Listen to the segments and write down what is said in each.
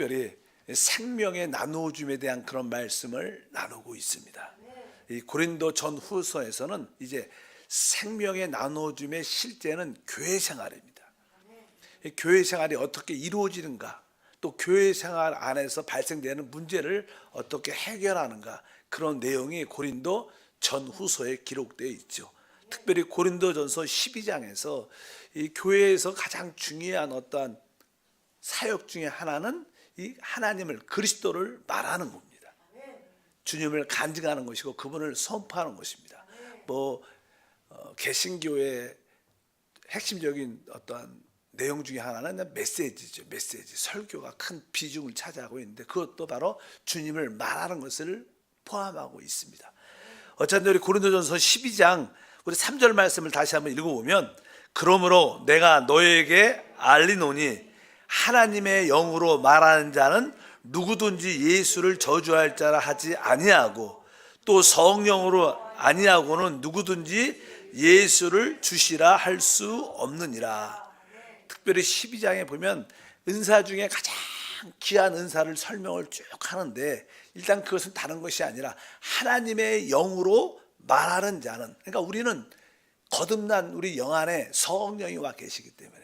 특별히 생명의 나누어줌에 대한 그런 말씀을 나누고 있습니다. 이 고린도 전후서에서는 이제 생명의 나누어줌의 실제는 교회 생활입니다. 이 교회 생활이 어떻게 이루어지는가, 또 교회 생활 안에서 발생되는 문제를 어떻게 해결하는가, 그런 내용이 고린도 전후서에 기록되어 있죠. 특별히 고린도전서 12장에서 이 교회에서 가장 중요한 어떠한 사역 중에 하나는 이 하나님을, 그리스도를 말하는 겁니다. 주님을 간증하는 것이고 그분을 선포하는 것입니다. 개신교의 핵심적인 어떠한 내용 중에 하나는 메시지죠. 메시지, 설교가 큰 비중을 차지하고 있는데 그것도 바로 주님을 말하는 것을 포함하고 있습니다. 어쨌든 우리 고린도전서 12장 우리 3절 말씀을 다시 한번 읽어보면, 그러므로 내가 너에게 알리노니 하나님의 영으로 말하는 자는 누구든지 예수를 저주할 자라 하지 아니하고, 또 성령으로 아니하고는 누구든지 예수를 주시라 할 수 없느니라. 특별히 12장에 보면 은사 중에 가장 귀한 은사를 설명을 쭉 하는데, 일단 그것은 다른 것이 아니라 하나님의 영으로 말하는 자는, 그러니까 우리는 거듭난 우리 영 안에 성령이 와 계시기 때문에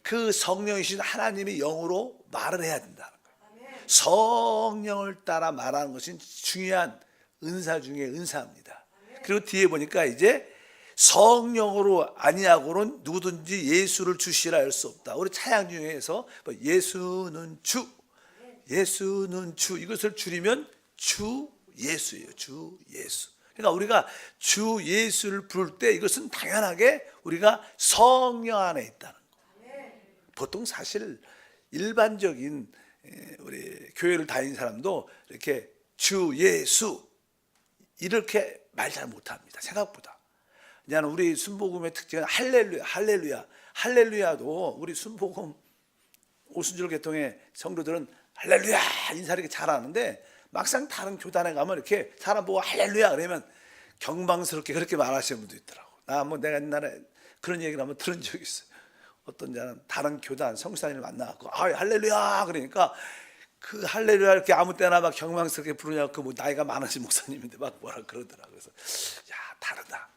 그 성령이신 하나님의 영으로 말을 해야 된다는 거예요. 성령을 따라 말하는 것은 중요한 은사 중에 은사입니다. 그리고 뒤에 보니까 이제 성령으로 아니하고는 누구든지 예수를 주시라 할 수 없다. 우리 찬양 중에서 예수는 주, 예수는 주, 이것을 줄이면 주 예수예요. 주 예수. 그러니까 우리가 주 예수를 부를 때 이것은 당연하게 우리가 성령 안에 있다는 거예요. 보통 사실 일반적인 우리 교회를 다니는 사람도 이렇게 주 예수 이렇게 말 잘 못합니다. 생각보다. 그냥 우리 순복음의 특징은 할렐루야, 할렐루야, 할렐루야도 우리 순복음 오순절 계통의 성도들은 할렐루야 인사를 이렇게 잘하는데, 막상 다른 교단에 가면 이렇게 사람 보고 할렐루야 그러면 경망스럽게 그렇게 말하시는 분도 있더라고. 내가 옛날에 그런 얘기를 한번 들은 적이 있어요. 어떤 자는 다른 교단 성사님을 만나갖고 할렐루야 그러니까 그 할렐루야 이렇게 아무 때나 막 경망스럽게 부르냐고, 뭐 나이가 많으신 목사님인데 막 뭐라 그러더라고요. 그래서 다르다.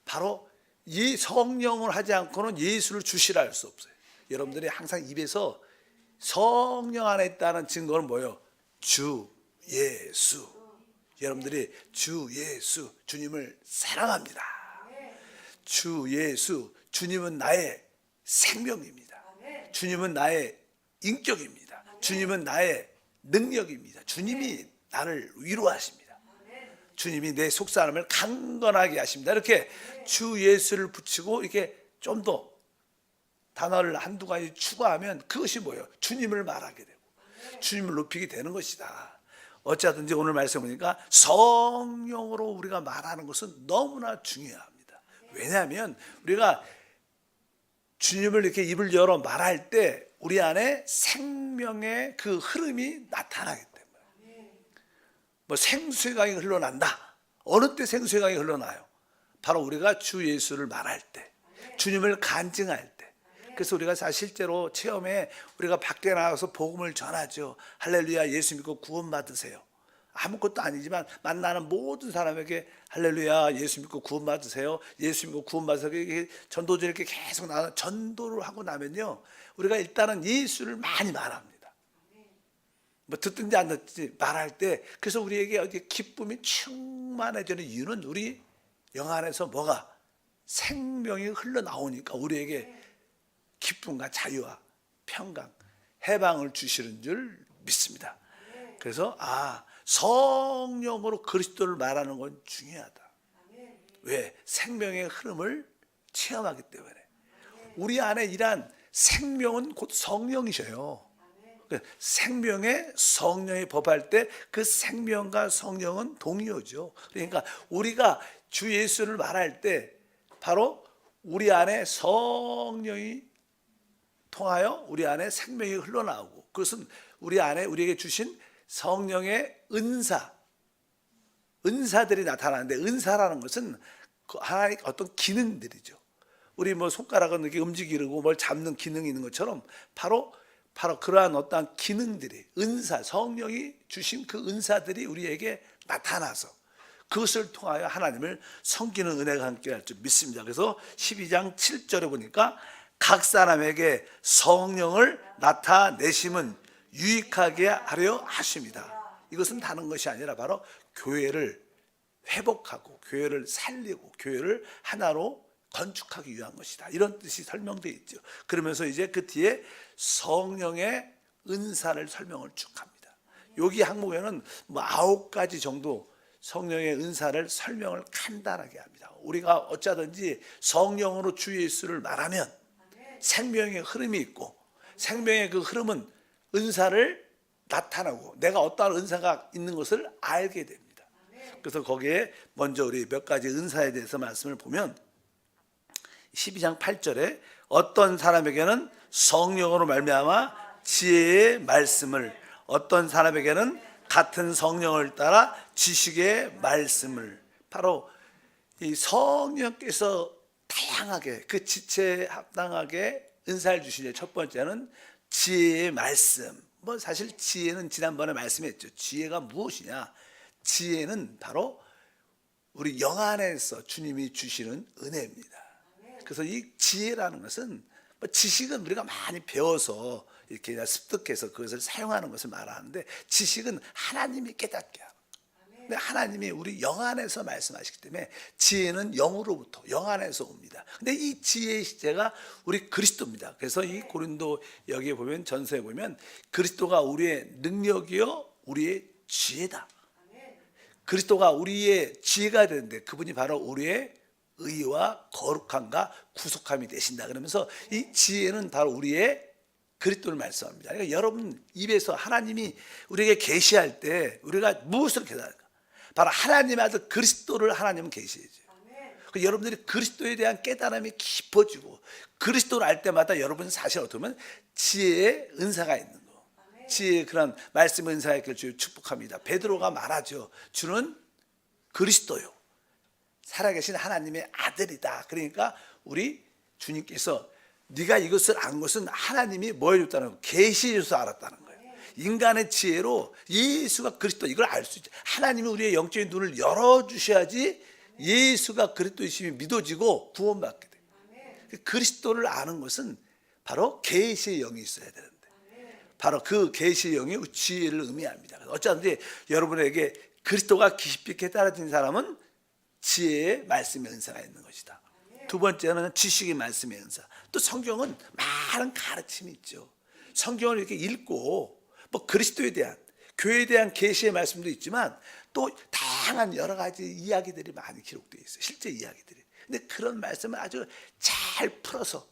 바로 이 성령을 하지 않고는 예수를 주시라 할 수 없어요. 여러분들이 항상 입에서 성령 안에 있다는 증거는 뭐예요? 주 예수. 여러분들이 주 예수, 주님을 사랑합니다. 주 예수, 주님은 나의 생명입니다. 주님은 나의 인격입니다. 주님은 나의 능력입니다. 주님이 나를 위로하십니다. 주님이 내 속사람을 강건하게 하십니다. 이렇게 주 예수를 붙이고 이렇게 좀 더 단어를 한두 가지 추가하면 그것이 뭐예요? 주님을 말하게 되고 주님을 높이게 되는 것이다. 어찌하든지 오늘 말씀 보니까 성령으로 우리가 말하는 것은 너무나 중요합니다. 왜냐하면 우리가 주님을 이렇게 입을 열어 말할 때 우리 안에 생명의 그 흐름이 나타나기 때문에, 생수의 강이 흘러난다. 어느 때 생수의 강이 흘러나요? 바로 우리가 주 예수를 말할 때, 주님을 간증할 때. 그래서 우리가 실제로 체험에 우리가 밖에 나가서 복음을 전하죠. 할렐루야, 예수 믿고 구원 받으세요. 아무것도 아니지만 만나는 모든 사람에게 할렐루야, 예수 믿고 구원 받으세요. 예수 믿고 구원 받으세요. 전도者이렇게 계속 전도를 하고 나면요, 우리가 일단은 예수를 많이 말합니다. 듣든지 안 듣든지 말할 때, 그래서 우리에게 기쁨이 충만해지는 이유는 우리 영 안에서 뭐가 생명이 흘러나오니까 우리에게 기쁨과 자유와 평강, 해방을 주시는 줄 믿습니다. 그래서 성령으로 그리스도를 말하는 건 중요하다. 왜? 생명의 흐름을 체험하기 때문에. 우리 안에 이란 생명은 곧 성령이셔요. 생명의 성령이 법할 때 그 생명과 성령은 동의어죠. 그러니까 우리가 주 예수를 말할 때 바로 우리 안에 성령이 통하여 우리 안에 생명이 흘러나오고, 그것은 우리 안에 우리에게 주신 성령의 은사들이 나타나는데, 은사라는 것은 하나의 어떤 기능들이죠. 우리 손가락은 이렇게 움직이고 뭘 잡는 기능이 있는 것처럼 바로 바로 그러한 어떠한 기능들이, 은사, 성령이 주신 그 은사들이 우리에게 나타나서 그것을 통하여 하나님을 섬기는 은혜가 함께 할 줄 믿습니다. 그래서 12장 7절에 보니까 각 사람에게 성령을 나타내심은 유익하게 하려 하십니다. 이것은 다른 것이 아니라 바로 교회를 회복하고 교회를 살리고 교회를 하나로 건축하기 위한 것이다. 이런 뜻이 설명되어 있죠. 그러면서 이제 그 뒤에 성령의 은사를 설명을 쭉 합니다. 여기 항목에는 뭐 9가지 정도 성령의 은사를 설명을 간단하게 합니다. 우리가 어쩌든지 성령으로 주 예수를 말하면 생명의 흐름이 있고, 생명의 그 흐름은 은사를 나타나고 내가 어떠한 은사가 있는 것을 알게 됩니다. 그래서 거기에 먼저 우리 몇 가지 은사에 대해서 말씀을 보면 12장 8절에 어떤 사람에게는 성령으로 말미암아 지혜의 말씀을, 어떤 사람에게는 같은 성령을 따라 지식의 말씀을, 바로 이 성령께서 다양하게 그 지체에 합당하게 은사를 주시죠. 첫 번째는 지혜의 말씀. 뭐 사실 지혜는 지난번에 말씀했죠. 지혜가 무엇이냐? 지혜는 바로 우리 영 안에서 주님이 주시는 은혜입니다. 그래서 이 지혜라는 것은 뭐 지식은 우리가 많이 배워서 이렇게 습득해서 그것을 사용하는 것을 말하는데, 지식은 하나님이 깨닫게 하고, 근데 하나님이 우리 영 안에서 말씀하시기 때문에 지혜는 영으로부터 영 안에서 옵니다. 근데 이 지혜의 시제가 우리 그리스도입니다. 그래서 이 고린도 여기에 보면, 전서에 보면 그리스도가 우리의 능력이요 우리의 지혜다. 그리스도가 우리의 지혜가 되는데 그분이 바로 우리의 의와 거룩함과 구속함이 되신다. 그러면서 이 지혜는 바로 우리의 그리스도를 말씀합니다. 그러니까 여러분 입에서 하나님이 우리에게 계시할 때 우리가 무엇을 깨달을까? 바로 하나님의 아들 그리스도를 하나님은 계시해줘요. 그러니까 여러분들이 그리스도에 대한 깨달음이 깊어지고, 그리스도를 알 때마다 여러분 사실 어떻게 보면 지혜의 은사가 있는 거, 지혜의 그런 말씀의 은사의 길 주여 축복합니다. 베드로가 말하죠. 주는 그리스도요, 살아계신 하나님의 아들이다. 그러니까 우리 주님께서 네가 이것을 안 것은 하나님이 뭐 해줬다는 거예요? 계시해줘서 알았다는 거예요. 인간의 지혜로 예수가 그리스도, 이걸 알 수 있죠. 하나님이 우리의 영적인 눈을 열어주셔야지 예수가 그리스도이심이 믿어지고 구원받게 돼요. 그리스도를 아는 것은 바로 계시의 영이 있어야 되는데, 바로 그 계시의 영이 지혜를 의미합니다. 어쩌든지 여러분에게 그리스도가 깊이 깨달아진 사람은 지혜의 말씀의 은사가 있는 것이다. 두 번째는 지식의 말씀의 은사. 또 성경은 많은 가르침이 있죠. 성경을 이렇게 읽고 뭐 그리스도에 대한, 교회에 대한 계시의 말씀도 있지만 또 다양한 여러 가지 이야기들이 많이 기록되어 있어요. 실제 이야기들이. 근데 그런 말씀을 아주 잘 풀어서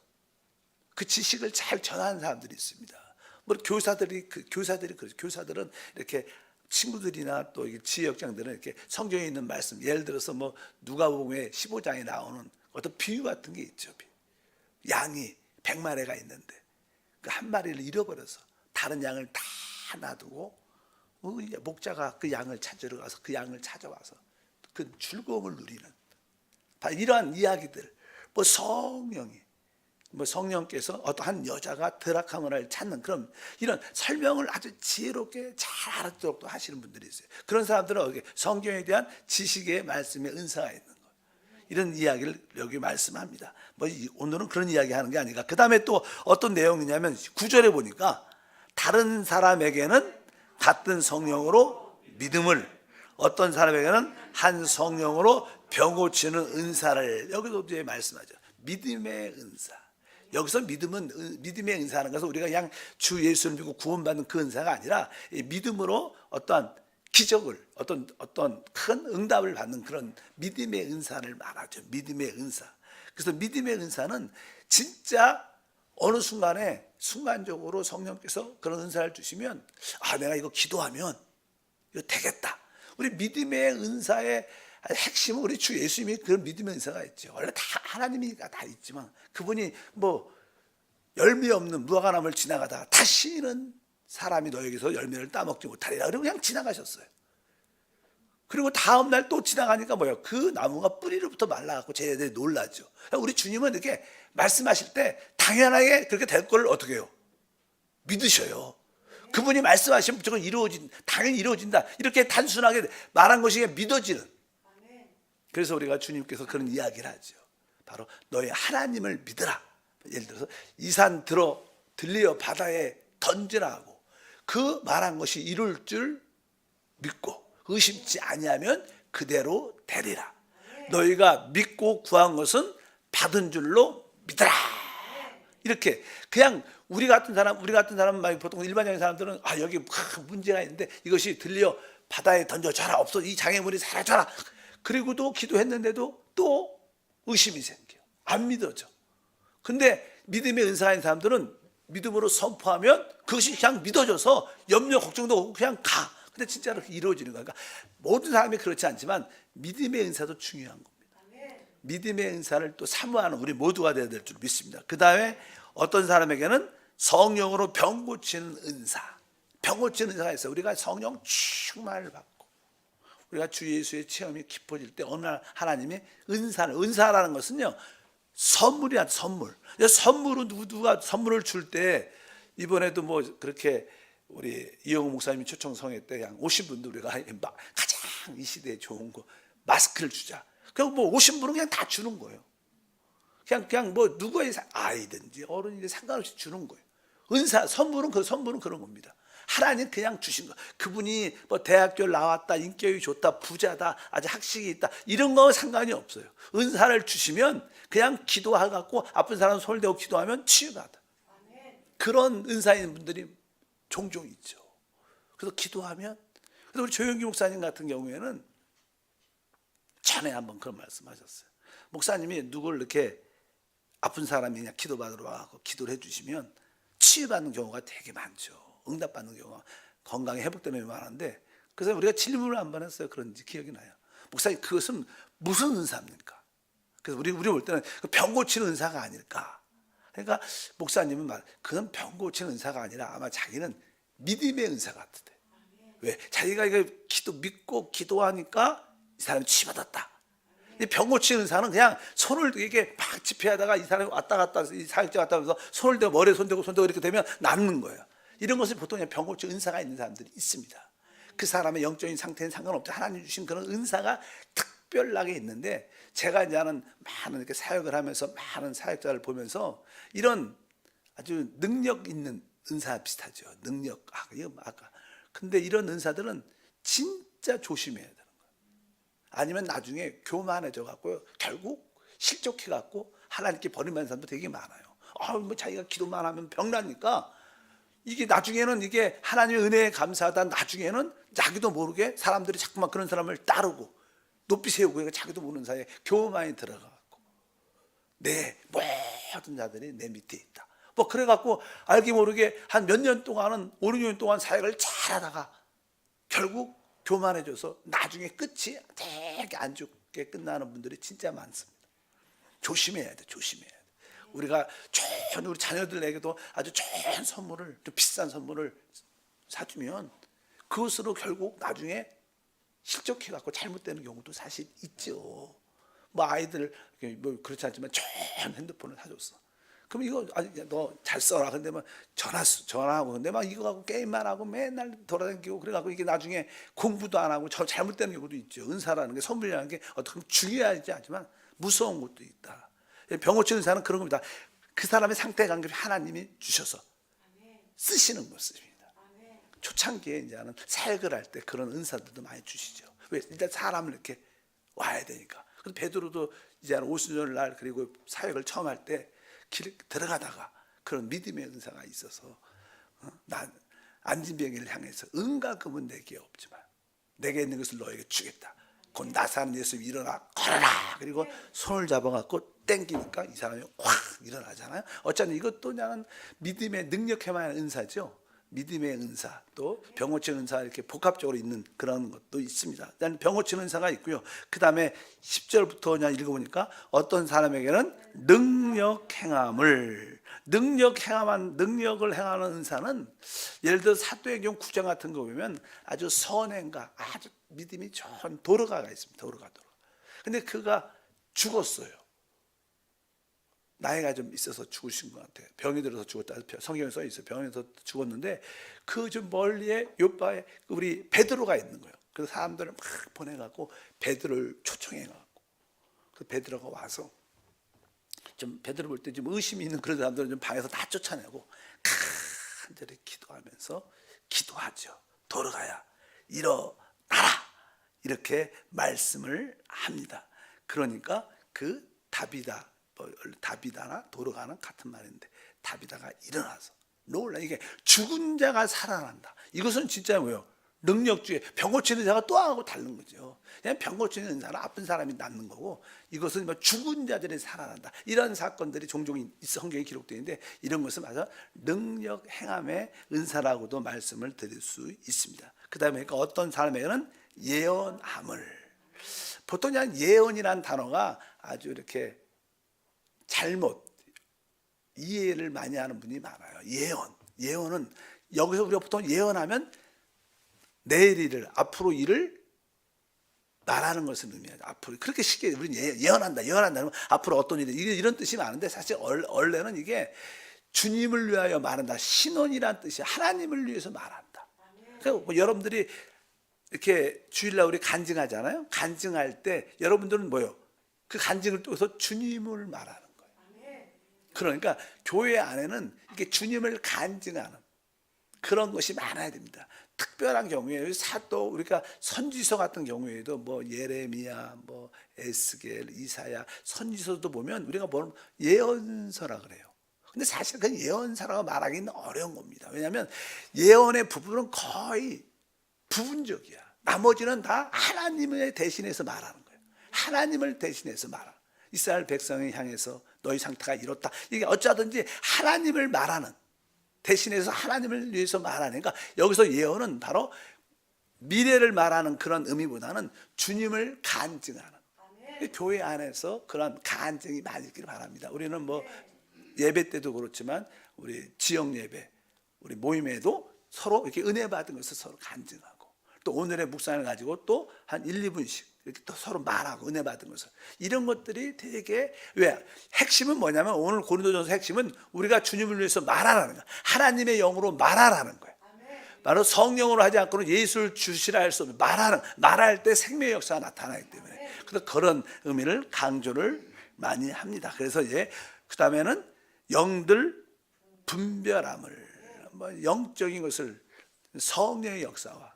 그 지식을 잘 전하는 사람들이 있습니다. 뭐 교사들이 그렇죠. 교사들은 이렇게 친구들이나 또 지역장들은 이렇게 성경에 있는 말씀, 예를 들어서 뭐 누가복음의 15장에 나오는 어떤 비유 같은 게 있죠. 양이 100마리가 있는데 그 한 마리를 잃어버려서 다른 양을 다 놔두고 목자가 그 양을 찾으러 가서 그 양을 찾아와서 그 즐거움을 누리는, 이러한 이야기들. 뭐 성령께서 어떠한 여자가 드라카마를 찾는 그런 이런 설명을 아주 지혜롭게 잘 알아듣도록 또 하시는 분들이 있어요. 그런 사람들은 성경에 대한 지식의 말씀의 은사가 있는 거예요. 이런 이야기를 여기 말씀합니다. 뭐 오늘은 그런 이야기 하는 게 아니라, 그 다음에 또 어떤 내용이냐면 9절에 보니까 다른 사람에게는 같은 성령으로 믿음을, 어떤 사람에게는 한 성령으로 병 고치는 은사를, 여기도 이제 말씀하죠. 믿음의 은사. 여기서 믿음의 은사하는 것은 우리가 그냥 주 예수를 믿고 구원받는 그 은사가 아니라 믿음으로 어떠한 기적을, 어떤 큰 응답을 받는 그런 믿음의 은사를 말하죠. 믿음의 은사. 그래서 믿음의 은사는 진짜 어느 순간에 순간적으로 성령께서 그런 은사를 주시면, 내가 이거 기도하면 이거 되겠다. 우리 믿음의 은사의 핵심은 우리 주 예수님이 그런 믿음의 은사가 있죠. 원래 다 하나님이 다 있지만 그분이 뭐 열매 없는 무화과나무를 지나가다가 다시는 사람이 너에게서 열매를 따먹지 못하리라 그러고 그냥 지나가셨어요. 그리고 다음 날 또 지나가니까 뭐예요? 그 나무가 뿌리로부터 말라갖고 쟤네들이 놀라죠. 우리 주님은 이렇게 말씀하실 때 당연하게 그렇게 될 걸 어떻게 해요? 믿으셔요. 그분이 말씀하시면 무조건 당연히 이루어진다. 이렇게 단순하게 말한 것이 믿어지는. 그래서 우리가 주님께서 그런 이야기를 하죠. 바로 너희 하나님을 믿으라. 예를 들어서 이 산 들리어 바다에 던지라 하고 그 말한 것이 이룰 줄 믿고 의심치 아니하면 그대로 되리라. 너희가 믿고 구한 것은 받은 줄로 믿으라. 이렇게 그냥 우리 같은 사람은 보통 일반적인 사람들은 여기 문제가 있는데 이것이 들려 바다에 던져줘라. 없어. 이 장애물이 사라져라. 그리고도 기도했는데도 또 의심이 생겨. 안 믿어져. 근데 믿음의 은사가 있는 사람들은 믿음으로 선포하면 그것이 그냥 믿어져서 염려 걱정도 없고 그냥 가. 근데 진짜로 이루어지는 거야. 그러니까 모든 사람이 그렇지 않지만 믿음의 은사도 중요한 겁니다. 믿음의 은사를 또 사모하는 우리 모두가 되어야 될 줄 믿습니다. 그 다음에 어떤 사람에게는 성령으로 병 고치는 은사. 병 고치는 은사가 있어요. 우리가 성령 충만을 받고 우리가 주 예수의 체험이 깊어질 때 어느 날 하나님의 은사라는 것은요 선물이야. 선물은 누가 선물을 줄 때 이번에도 뭐 그렇게 우리 이영호 목사님이 초청성회 때 그냥 오신 분들 우리가 가장 이 시대에 좋은 거 마스크를 주자. 그럼 뭐 오신 분은 그냥 다 주는 거예요. 그냥 뭐 누구의 아이든지 어른이든지 상관없이 주는 거예요. 선물은 그런 겁니다. 하나님 그냥 주신 거. 그분이 뭐 대학교를 나왔다, 인격이 좋다, 부자다, 아주 학식이 있다 이런 거 상관이 없어요. 은사를 주시면 그냥 기도하고 아픈 사람 손을 대고 기도하면 치유받아. 그런 은사 있는 분들이 종종 있죠. 그래서 기도하면 그래서 우리 조영기 목사님 같은 경우에는 전에 한번 그런 말씀하셨어요. 목사님이 누굴 이렇게 아픈 사람이 그냥 기도받으러 와서 기도를 해주시면 치유받는 경우가 되게 많죠. 응답받는 경우가 건강에 회복되는 경우가 많은데 그래서 우리가 질문을 한 번 했어요. 그런지 기억이 나요. 목사님 그것은 무슨 은사입니까? 그래서 우리 볼 때는 병 고치는 은사가 아닐까. 그러니까 목사님은 그건 병 고치는 은사가 아니라 아마 자기는 믿음의 은사 같대. 왜? 자기가 이거 믿고 기도하니까 이 사람이 치유받았다. 병 고치는 은사는 그냥 손을 이렇게 막 집회하다가 이 사람이 왔다 갔다 이 사역자 왔다 하면서 손을 대고 머리에 손대고 이렇게 되면 낫는 거예요. 이런 것을 보통 그냥 병 고치는 은사가 있는 사람들이 있습니다. 그 사람의 영적인 상태는 상관없죠. 하나님 주신 그런 은사가 특별하게 있는데 제가 이제 많은 이렇게 사역을 하면서 많은 사역자를 보면서 이런 아주 능력 있는 은사 비슷하죠. 능력 아까 근데 이런 은사들은 진짜 조심해야 돼요. 아니면 나중에 교만해져 갖고 결국 실족해 갖고 하나님께 버림받는 사람도 되게 많아요. 뭐 자기가 기도만 하면 병나니까 이게 나중에는 이게 하나님의 은혜에 감사하다 나중에는 자기도 모르게 사람들이 자꾸만 그런 사람을 따르고 높이 세우고 자기도 모르는 사이에 교만이 들어가고 내 모든 자들이 내 밑에 있다. 뭐 그래 갖고 알게 모르게 한 몇 년 동안은 5, 6년 동안 사역을 잘하다가 결국 교만해져서 나중에 끝이 되게 안 좋게 끝나는 분들이 진짜 많습니다. 조심해야 돼. 우리가 우리 자녀들에게도 아주 좋은 선물을 좀 비싼 선물을 사주면 그것으로 결국 나중에 실족해 갖고 잘못되는 경우도 사실 있죠. 뭐 아이들 뭐 그렇지 않지만 좋은 핸드폰을 사줬어. 그럼 이거 너 잘 써라. 근데 막 전화하고 근데 막 이거 갖고 게임만 하고 맨날 돌아다니고 그래갖고 이게 나중에 공부도 안 하고 잘못되는 경우도 있죠. 은사라는 게 선물이라는 게 어떻게 보면 중요하지 않지만 무서운 것도 있다. 병 고치는 은사는 그런 겁니다. 그 사람의 상태 관계 하나님이 주셔서 쓰시는 것입니다. 초창기에 이제는 사역을 할 때 그런 은사들도 많이 주시죠. 왜? 일단 사람을 이렇게 와야 되니까. 그래서 베드로도 이제 한 오순절 날 그리고 사역을 처음 할 때 길 들어가다가 그런 믿음의 은사가 있어서 난 안진병이를 향해서 은과 금은 내게 없지만 내게 있는 것을 너에게 주겠다. 곧 나사는 예수 일어나 걸어라. 그리고 손을 잡아갖고 땡기니까 이 사람이 확 일어나잖아요. 어쩌면 이것도 그냥 믿음의 능력해만 은사죠. 믿음의 은사, 또 병 고치는 은사 이렇게 복합적으로 있는 그런 것도 있습니다. 일단 병 고치는 은사가 있고요. 그 다음에 10절부터 그냥 읽어보니까 어떤 사람에게는 능력을 행하는 은사는 예를 들어 사도행전 9장 같은 거 보면 아주 선행과 아주 믿음이 좋은 도르가가 있습니다. 도르가. 근데 그가 죽었어요. 나이가 좀 있어서 죽으신 것 같아요. 병이 들어서 죽었다. 성경에 써 있어요. 병에 들어서 죽었는데 그 좀 멀리에 요바에 우리 베드로가 있는 거예요. 그래서 사람들을 막 보내갖고 베드로를 초청해갖고 그 베드로가 와서 좀 베드로 볼 때 좀 의심이 있는 그런 사람들은 좀 방에서 다 쫓아내고 간절히 기도하면서 기도하죠. 돌아가야 일어나라 이렇게 말씀을 합니다. 그러니까 그 다비다, 다비다나 도르가는 같은 말인데 다비다가 일어나서 놀라. 이게 죽은 자가 살아난다. 이것은 진짜 뭐예요? 능력주의. 병 고치는 자가 또 하고 다른 거죠. 그냥 병 고치는 사람, 아픈 사람이 낫는 거고, 이것은 뭐 죽은 자들이 살아난다. 이런 사건들이 종종 성경에 기록되어 있는데 이런 것은 맞아 능력 행함의 은사라고도 말씀을 드릴 수 있습니다. 그 다음에 그러니까 어떤 사람에게는 예언함을. 보통 그냥 예언이라는 단어가 아주 이렇게 잘못 이해를 많이 하는 분이 많아요. 예언은 여기서 우리가 보통 예언하면 내일 일을, 앞으로 일을 말하는 것을 의미하죠. 앞으로 그렇게 쉽게 우리는 예언한다 그러면 앞으로 어떤 일이 이런 뜻이 많은데 사실 원래는 이게 주님을 위하여 말한다. 신원이란 뜻이 하나님을 위해서 말한다. 그러니까 뭐 여러분들이 이렇게 주일날 우리 간증하잖아요. 간증할 때 여러분들은 뭐요? 그 간증을 통해서 주님을 말하는 거예요. 그러니까 교회 안에는 이렇게 주님을 간증하는 그런 것이 많아야 됩니다. 특별한 경우에 사도 우리가 선지서 같은 경우에도 뭐 예레미야, 뭐 에스겔, 이사야 선지서도 보면 우리가 뭐 예언서라 그래요. 근데 사실 그 예언서라고 말하기는 어려운 겁니다. 왜냐하면 예언의 부분은 거의 부분적이야. 나머지는 다 하나님을 대신해서 말하는 거예요. 하나님을 대신해서 말하는. 이스라엘 백성을 향해서 너희 상태가 이렇다. 이게 어쩌든지 하나님을 말하는, 대신해서 하나님을 위해서 말하는. 그러니까 여기서 예언은 바로 미래를 말하는 그런 의미보다는 주님을 간증하는. 교회 안에서 그런 간증이 많이 있기를 바랍니다. 우리는 뭐 예배 때도 그렇지만 우리 지역 예배, 우리 모임에도 서로 이렇게 은혜 받은 것을 서로 간증하고, 또 오늘의 묵상을 가지고 또 한 1, 2분씩 이렇게 또 서로 말하고 은혜 받은 것을, 이런 것들이 되게, 왜? 핵심은 뭐냐면 오늘 고린도전서 핵심은 우리가 주님을 위해서 말하라는 거야. 하나님의 영으로 말하라는 거야. 바로 성령으로 하지 않고는 예수를 주시라 할 수 없는 말할 때 생명의 역사가 나타나기 때문에, 그래서 그런 의미를 강조를 많이 합니다. 그래서 이제 그 다음에는 영들 분별함을, 뭐 영적인 것을 성령의 역사와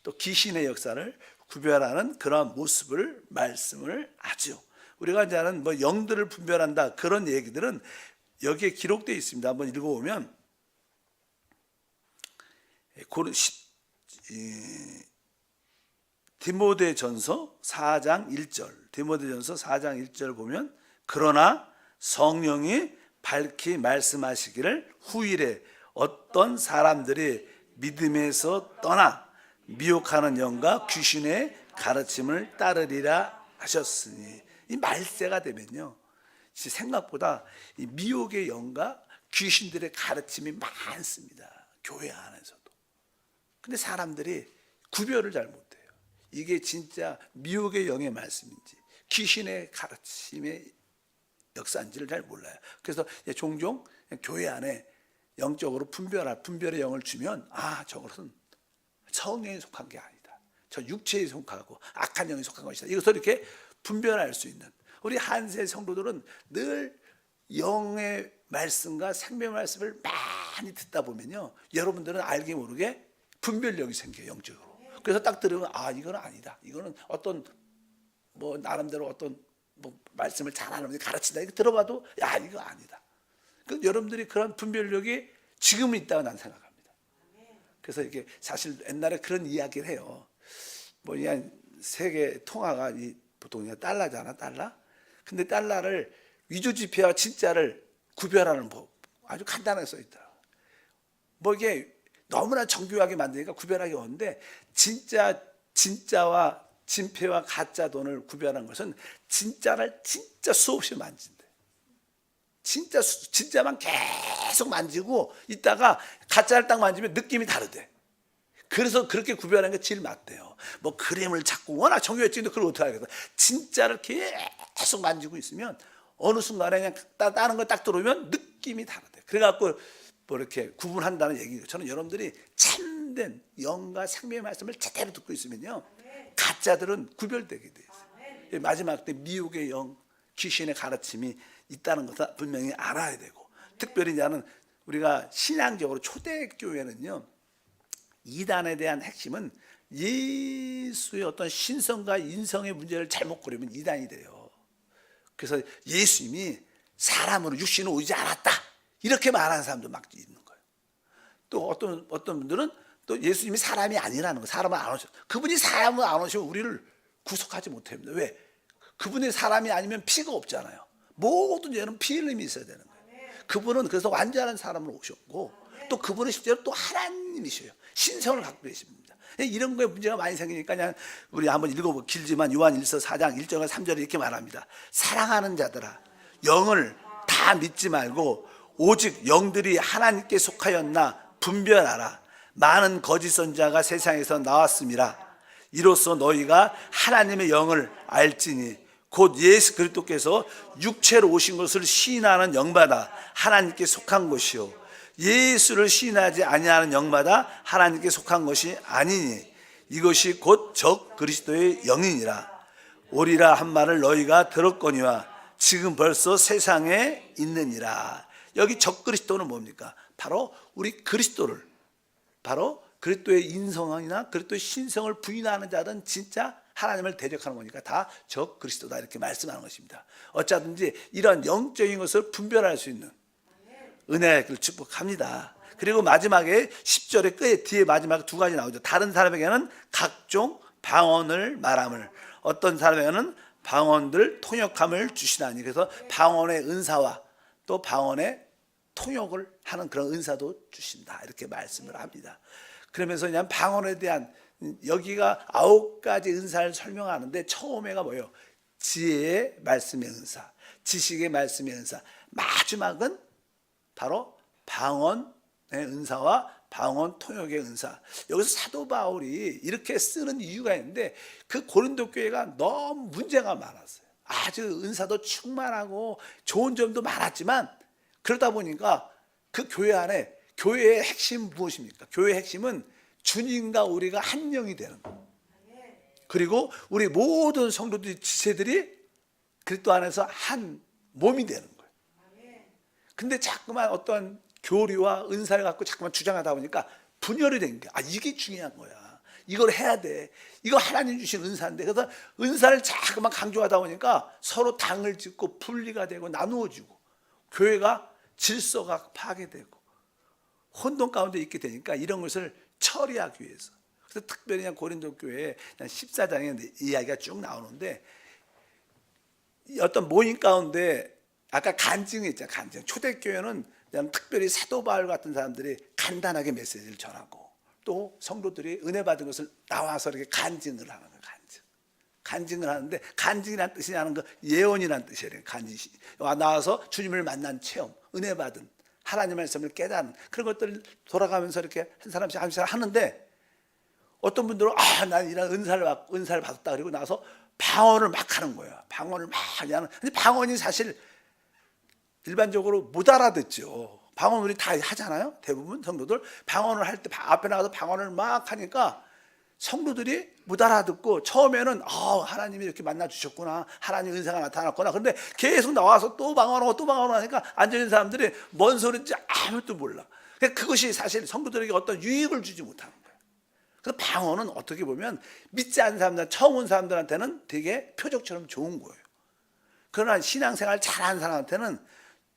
또 귀신의 역사를 구별하는 그런 모습을 말씀을 하죠. 우리가 이제 하는 뭐 영들을 분별한다 그런 얘기들은 여기에 기록되어 있습니다. 한번 읽어보면 디모데전서 4장 1절, 디모데전서 4장 1절 보면, 그러나 성령이 밝히 말씀하시기를 후일에 어떤 사람들이 믿음에서 떠나 미혹하는 영과 귀신의 가르침을 따르리라 하셨으니, 이 말세가 되면요 생각보다 이 미혹의 영과 귀신들의 가르침이 많습니다. 교회 안에서도. 근데 사람들이 구별을 잘 못해요. 이게 진짜 미혹의 영의 말씀인지 귀신의 가르침의 역사인지를 잘 몰라요. 그래서 종종 교회 안에 영적으로 분별의 영을 주면, 아, 저것은 성령에 속한 게 아니다, 저 육체에 속하고 악한 영에 속한 것이다, 이것을 이렇게 분별할 수 있는 우리 한세 성도들은 늘 영의 말씀과 생명의 말씀을 많이 듣다 보면요, 여러분들은 알게 모르게 분별력이 생겨요, 영적으로. 그래서 딱 들으면, 아, 이거는 아니다, 이거는 어떤 뭐 나름대로 어떤 뭐 말씀을 잘하는 분이 가르친다, 이거 들어봐도 야, 이거 아니다. 그 여러분들이 그런 분별력이 지금은 있다고 난 생각합니다. 그래서 이게 사실 옛날에 그런 이야기를 해요. 뭐 그냥 세계 통화가 보통 그냥 달러잖아, 달러. 근데 달러를 위조 지폐와 진짜를 구별하는 법 아주 간단하게 써 있다. 뭐 이게 너무나 정교하게 만드니까 구별하기 어려운데, 진짜와 진폐와 가짜 돈을 구별한 것은 진짜를 진짜 수없이 만진대. 진짜만 계속 만지고 있다가 가짜를 딱 만지면 느낌이 다르대. 그래서 그렇게 구별하는 게 제일 맞대요. 뭐 그림을 자꾸 워낙 정교했지근데 그걸 어떻게 하겠어. 진짜를 계속 만지고 있으면 어느 순간에 그냥 다른 걸 딱 들어오면 느낌이 다르대. 그래갖고 뭐 이렇게 구분한다는 얘기예요. 저는 여러분들이 참된 영과 생명의 말씀을 제대로 듣고 있으면요, 가짜들은 구별되게 돼 있어요. 마지막 때 미혹의 영, 귀신의 가르침이 있다는 것을 분명히 알아야 되고, 특별히 나는 우리가 신앙적으로 초대교회는요, 이단에 대한 핵심은 예수의 어떤 신성과 인성의 문제를 잘못 고르면 이단이 돼요. 그래서 예수님이 사람으로 육신을 오지 않았다 이렇게 말하는 사람도 막 있는 거예요. 또 어떤 분들은 또 예수님이 사람이 아니라는 거, 사람은 안 오셔. 그분이 사람을 안 오시면 우리를 구속하지 못합니다. 왜? 그분이 사람이 아니면 피가 없잖아요. 모든 죄는 피 흘림이 있어야 되는 거예요. 그분은 그래서 완전한 사람으로 오셨고, 또 그분은 실제로 또 하나님이셔요. 신성을 갖고 계십니다. 이런 거에 문제가 많이 생기니까 그냥 우리 한번 읽어보고, 길지만 요한일서 4장 1절과 3절에 이렇게 말합니다. 사랑하는 자들아, 영을 다 믿지 말고 오직 영들이 하나님께 속하였나 분별하라. 많은 거짓 선지자가 세상에서 나왔음이라. 이로써 너희가 하나님의 영을 알지니 곧 예수 그리스도께서 육체로 오신 것을 시인하는 영마다 하나님께 속한 것이요, 예수를 시인하지 아니하는 영마다 하나님께 속한 것이 아니니 이것이 곧 적 그리스도의 영이니라. 오리라 한 말을 너희가 들었거니와 지금 벌써 세상에 있느니라. 여기 적 그리스도는 뭡니까? 바로 우리 그리스도를, 바로 그리스도의 인성이나 그리스도의 신성을 부인하는 자들은 진짜 하나님을 대적하는 거니까 다 적 그리스도다 이렇게 말씀하는 것입니다. 어쩌든지 이런 영적인 것을 분별할 수 있는 은혜를 축복합니다. 그리고 마지막에 10절의 끝에 뒤에 마지막에 두 가지 나오죠. 다른 사람에게는 각종 방언을 말함을, 어떤 사람에게는 방언들 통역함을 주시나니. 그래서 방언의 은사와 또 방언의 통역을 하는 그런 은사도 주신다 이렇게 말씀을 합니다. 그러면서 그냥 방언에 대한, 여기가 9가지 은사를 설명하는데 처음에가 뭐예요? 지혜의 말씀의 은사, 지식의 말씀의 은사, 마지막은 바로 방언의 은사와 방언 통역의 은사. 여기서 사도 바울이 이렇게 쓰는 이유가 있는데, 그 고린도 교회가 너무 문제가 많았어요. 아주 은사도 충만하고 좋은 점도 많았지만, 그러다 보니까 그 교회 안에, 교회의 핵심은 무엇입니까? 교회의 핵심은 주님과 우리가 한 영이 되는 거예요. 그리고 우리 모든 성도들, 지체들이 그리스도 안에서 한 몸이 되는 거예요. 근데 자꾸만 어떤 교리와 은사를 갖고 자꾸만 주장하다 보니까 분열이 된 거야. 아, 이게 중요한 거야. 이걸 해야 돼. 이거 하나님 주신 은사인데. 그래서 은사를 자꾸만 강조하다 보니까 서로 당을 짓고 분리가 되고 나누어지고, 교회가 질서가 파괴되고 혼돈 가운데 있게 되니까 이런 것을 처리하기 위해서, 그래서 특별히 그냥 고린도 교회에 14장에 이야기가 쭉 나오는데, 어떤 모임 가운데 아까 간증이 있잖아요. 간증. 초대교회는 특별히 사도 바울 같은 사람들이 간단하게 메시지를 전하고, 또 성도들이 은혜 받은 것을 나와서 이렇게 간증을 하는 거예요. 간증을 하는데, 간증이란 뜻이 하는 거 예언이란 뜻이에요. 간증이 나와서 주님을 만난 체험, 은혜 받은 하나님의 말씀을 깨닫는 그런 것들을 돌아가면서 이렇게 한 사람씩 한 사람 하는데, 어떤 분들은 난 이런 은사를 받았다 그리고 나서 방언을 막 하는 거예요. 방언을 막 하냐는. 근데 방언이 사실 일반적으로 못 알아듣죠. 방언 우리 다 하잖아요. 대부분 성도들 방언을 할 때 앞에 나가서 방언을 막 하니까 성도들이 못 알아듣고, 처음에는 하나님이 이렇게 만나 주셨구나, 하나님 은사가 나타났구나. 그런데 계속 나와서 또 방언하고 또 방언을 하니까 앉아있는 사람들이 뭔 소리인지 아무것도 몰라. 그것이 사실 성도들에게 어떤 유익을 주지 못하는 거예요. 그래서 방언은 어떻게 보면 믿지 않는 사람들, 처음 온 사람들한테는 되게 표적처럼 좋은 거예요. 그러나 신앙생활 잘하는 사람한테는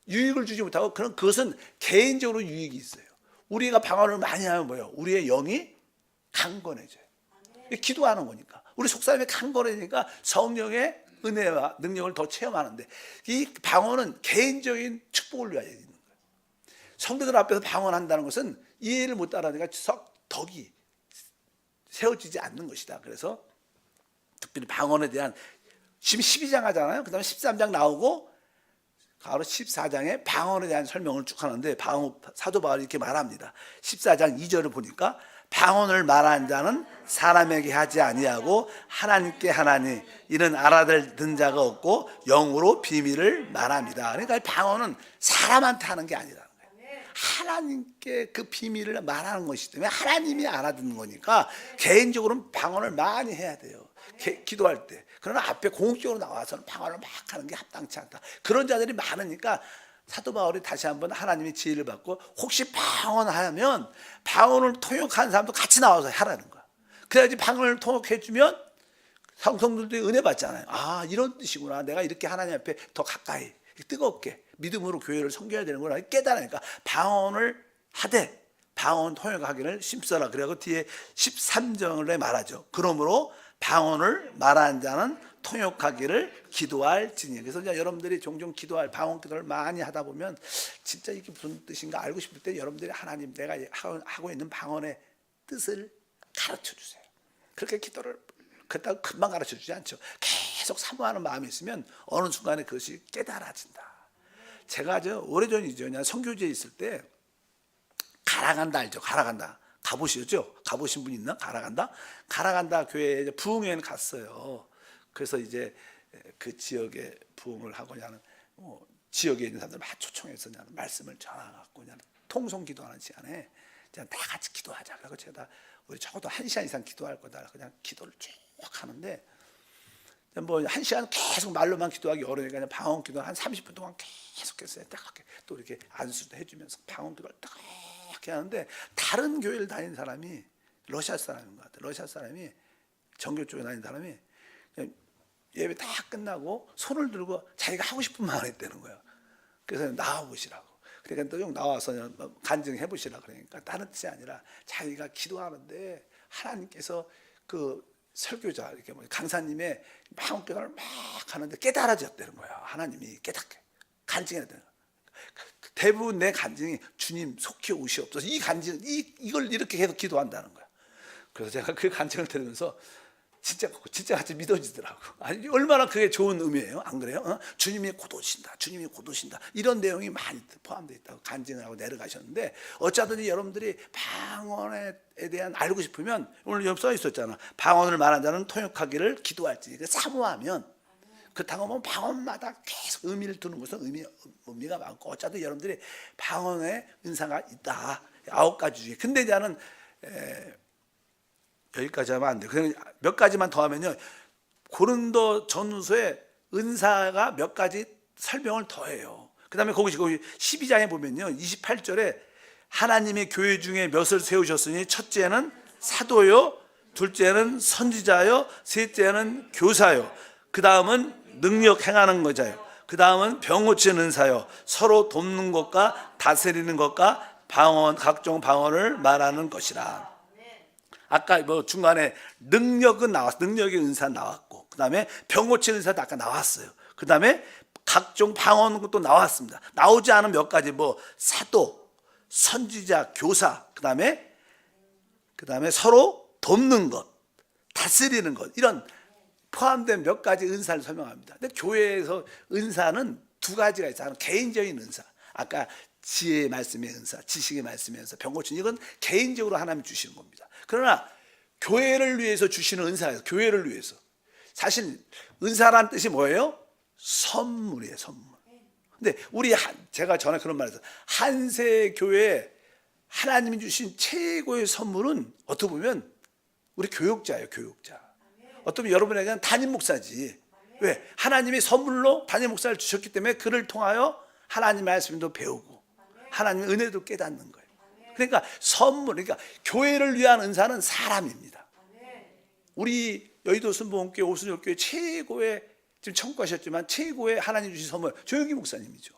유익을 주지 못하고, 그것은 개인적으로 유익이 있어요. 우리가 방언을 많이 하면 뭐예요? 우리의 영이 강건해져요. 기도하는 거니까. 우리 속사람이 강건해지니까 성령의 은혜와 능력을 더 체험하는데, 이 방언은 개인적인 축복을 위하여 있는 거예요. 성도들 앞에서 방언한다는 것은 이해를 못 따라하니까 덕이 세워지지 않는 것이다. 그래서 특별히 방언에 대한, 지금 12장 하잖아요. 그 다음에 13장 나오고 바로 14장에 방언에 대한 설명을 쭉 하는데, 사도 바울이 이렇게 말합니다. 14장 2절을 보니까 방언을 말하는 자는 사람에게 하지 아니하고 하나님께 하나니 이는 알아듣는 자가 없고 영으로 비밀을 말합니다. 그러니까 방언은 사람한테 하는 게 아니라는 거예요. 하나님께 그 비밀을 말하는 것이기 때문에 하나님이 알아듣는 거니까 개인적으로는 방언을 많이 해야 돼요. 기도할 때. 그러나 앞에 공식적으로 나와서는 방언을 막 하는 게 합당치 않다. 그런 자들이 많으니까 사도 바울이 다시 한번 하나님의 지혜를 받고 혹시 방언하면 방언을 통역하는 사람도 같이 나와서 하라는 거야. 그래야지 방언을 통역해주면 성도들도 은혜 받잖아요. 아, 이런 뜻이구나. 내가 이렇게 하나님 앞에 더 가까이 뜨겁게 믿음으로 교회를 섬겨야 되는구나 깨달으니까 방언을 하되 방언 통역하기를 심써라. 그리고 뒤에 13절에 말하죠. 그러므로 방언을 말하는 자는 통역하기를 기도할지니. 그래서 이제 여러분들이 종종 기도할 방언 기도를 많이 하다 보면 진짜 이게 무슨 뜻인가 알고 싶을 때 여러분들이 하나님 내가 하고 있는 방언의 뜻을 가르쳐 주세요. 그렇게 기도를 그렇다고 금방 가르쳐 주지 않죠. 계속 사모하는 마음이 있으면 어느 순간에 그것이 깨달아진다. 제가 오래전이죠. 그냥 선교지에 있을 때 가라간다 알죠? 가라간다. 가보시죠? 가보신 분 있나? 가라간다 교회에 부흥회를 갔어요. 그래서 이제 그 지역에 부흥을 하고자 하는 지역에 있는 사람들 막 초청해서 그냥 말씀을 전하고 그냥 통성 기도하는 시간에 그냥 다 같이 기도하자. 그래서 제가 우리 적어도 1시간 이상 기도할 거다. 그냥 기도를 쭉 하는데 뭐 1시간 계속 말로만 기도하기 어려우니까 그냥 방언 기도 한 30분 동안 계속했어요. 따갑게 또 이렇게 안수도 해주면서 방언 기도를 따갑게 하는데 다른 교회를 다니는 사람이 러시아 사람인 것 같아요. 러시아 사람이 정교 쪽에 다니는 사람이 예배 다 끝나고 손을 들고 자기가 하고 싶은 말 했다는 거예요. 그래서 나와 보시라고. 그러니까 또 나와서 간증해 보시라 그러니까 다른 뜻이 아니라 자기가 기도하는데 하나님께서 그 설교자 이렇게 강사님의 방언 기도를 막 하는데 깨달아졌다는 거예요. 하나님이 깨닫게 간증해야 되는 거예요. 대부분 내 간증이 주님 속히 오시옵소서. 이 간증 이걸 이렇게 계속 기도한다는 거예요. 그래서 제가 그 간증을 들으면서 진짜 같이 믿어지더라고. 아니, 얼마나 그게 좋은 의미예요, 안 그래요? 주님이 곧 오신다, 주님이 곧 오신다. 이런 내용이 많이 포함되어 있다고 간증을 하고 내려가셨는데 어쩌든지 여러분들이 방언에 대한 알고 싶으면 오늘 여기 써 있었잖아. 방언을 말하는 자는 통역하기를 기도할지. 사모하면 그렇다고 하면 방언마다 계속 의미를 두는 것은 의미가 많고 어쩌든 여러분들이 방언의 은사가 있다. 9가지 중에. 근데 나는 여기까지 하면 안 돼요. 그냥 몇 가지만 더 하면요. 고린도 전후서에 은사가 몇 가지 설명을 더해요. 그 다음에 거기 12장에 보면요. 28절에 하나님의 교회 중에 몇을 세우셨으니 첫째는 사도요, 둘째는 선지자요, 셋째는 교사요, 그 다음은 능력 행하는 거자요, 그 다음은 병 고치는 은사요, 서로 돕는 것과 다스리는 것과 방언, 각종 방언을 말하는 것이라. 아까 뭐 중간에 능력은 나왔어. 능력의 은사 나왔고, 그 다음에 병 고치는 은사도 아까 나왔어요. 그 다음에 각종 방언 것도 나왔습니다. 나오지 않은 몇 가지 뭐 사도, 선지자, 교사, 그 다음에 서로 돕는 것, 다스리는 것, 이런 포함된 몇 가지 은사를 설명합니다. 근데 교회에서 은사는 두 가지가 있어요. 하나는 개인적인 은사. 아까 지혜의 말씀의 은사, 지식의 말씀의 은사, 병 고치는 이건 개인적으로 하나님이 주시는 겁니다. 그러나 교회를 위해서 주시는 은사예요. 교회를 위해서. 사실 은사란 뜻이 뭐예요? 선물이에요. 선물. 근데 제가 전에 그런 말을 했어요. 한세 교회에 하나님이 주신 최고의 선물은 어떻게 보면 우리 교육자예요. 교육자. 어떻게 보면 여러분에게는 담임 목사지. 왜? 하나님이 선물로 담임 목사를 주셨기 때문에 그를 통하여 하나님 말씀도 배우고 하나님의 은혜도 깨닫는 거예요. 그러니까 선물, 그러니까 교회를 위한 은사는 사람입니다. 우리 여의도 순복음교회, 오순절교회 최고의, 지금 청구하셨지만 최고의 하나님 주신 선물 조영기 목사님이죠.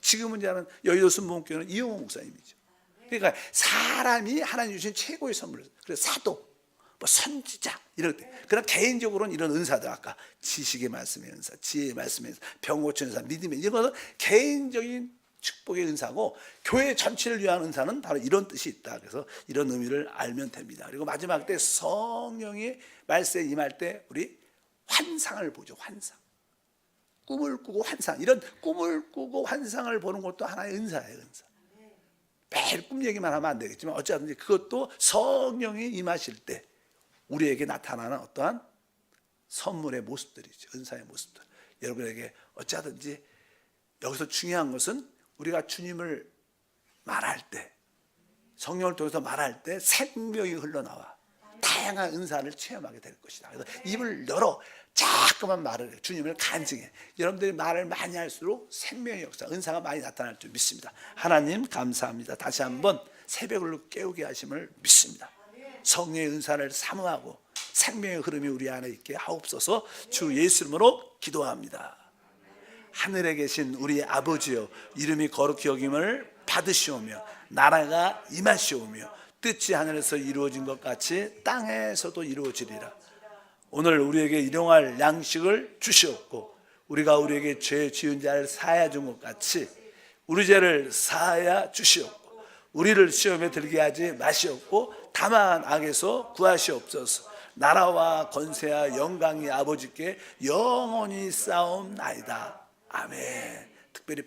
지금 문제는 여의도 순복음교회는 이용호 목사님이죠. 그러니까 사람이 하나님 주신 최고의 선물. 그래서 사도, 뭐 선지자 이럴 때. 그러나 개인적으로는 이런 은사들, 아까 지식의 말씀의 은사, 지혜의 말씀의 은사, 병 고치는 은사, 믿음의, 이런 것은 개인적인 축복의 은사고, 교회 전체를 위한 은사는 바로 이런 뜻이 있다. 그래서 이런 의미를 알면 됩니다. 그리고 마지막 때 성령이 말세에 임할 때 우리 환상을 보죠. 환상. 꿈을 꾸고 환상. 이런 꿈을 꾸고 환상을 보는 것도 하나의 은사예요. 은사. 매일 꿈 얘기만 하면 안 되겠지만 어찌하든지 그것도 성령이 임하실 때 우리에게 나타나는 어떠한 선물의 모습들이죠. 은사의 모습들. 여러분에게 어찌하든지 여기서 중요한 것은 우리가 주님을 말할 때, 성령을 통해서 말할 때 생명이 흘러나와 다양한 은사를 체험하게 될 것이다. 그래서 입을 열어 자꾸만 말을 해. 주님을 간증해. 여러분들이 말을 많이 할수록 생명의 역사, 은사가 많이 나타날 줄 믿습니다. 하나님 감사합니다. 다시 한번 새벽을 깨우게 하심을 믿습니다. 성령의 은사를 사모하고 생명의 흐름이 우리 안에 있게 하옵소서. 주 예수 이름으로 기도합니다. 하늘에 계신 우리 아버지여, 이름이 거룩히 여김을 받으시오며 나라가 임하시오며 뜻이 하늘에서 이루어진 것 같이 땅에서도 이루어지리라. 오늘 우리에게 일용할 양식을 주시옵고 우리가 우리에게 죄 지은 자를 사하여 준 것 같이 우리 죄를 사하여 주시옵고 우리를 시험에 들게 하지 마시옵고 다만 악에서 구하시옵소서. 나라와 권세와 영광이 아버지께 영원히 쌓옵나이다. 아멘. 특별히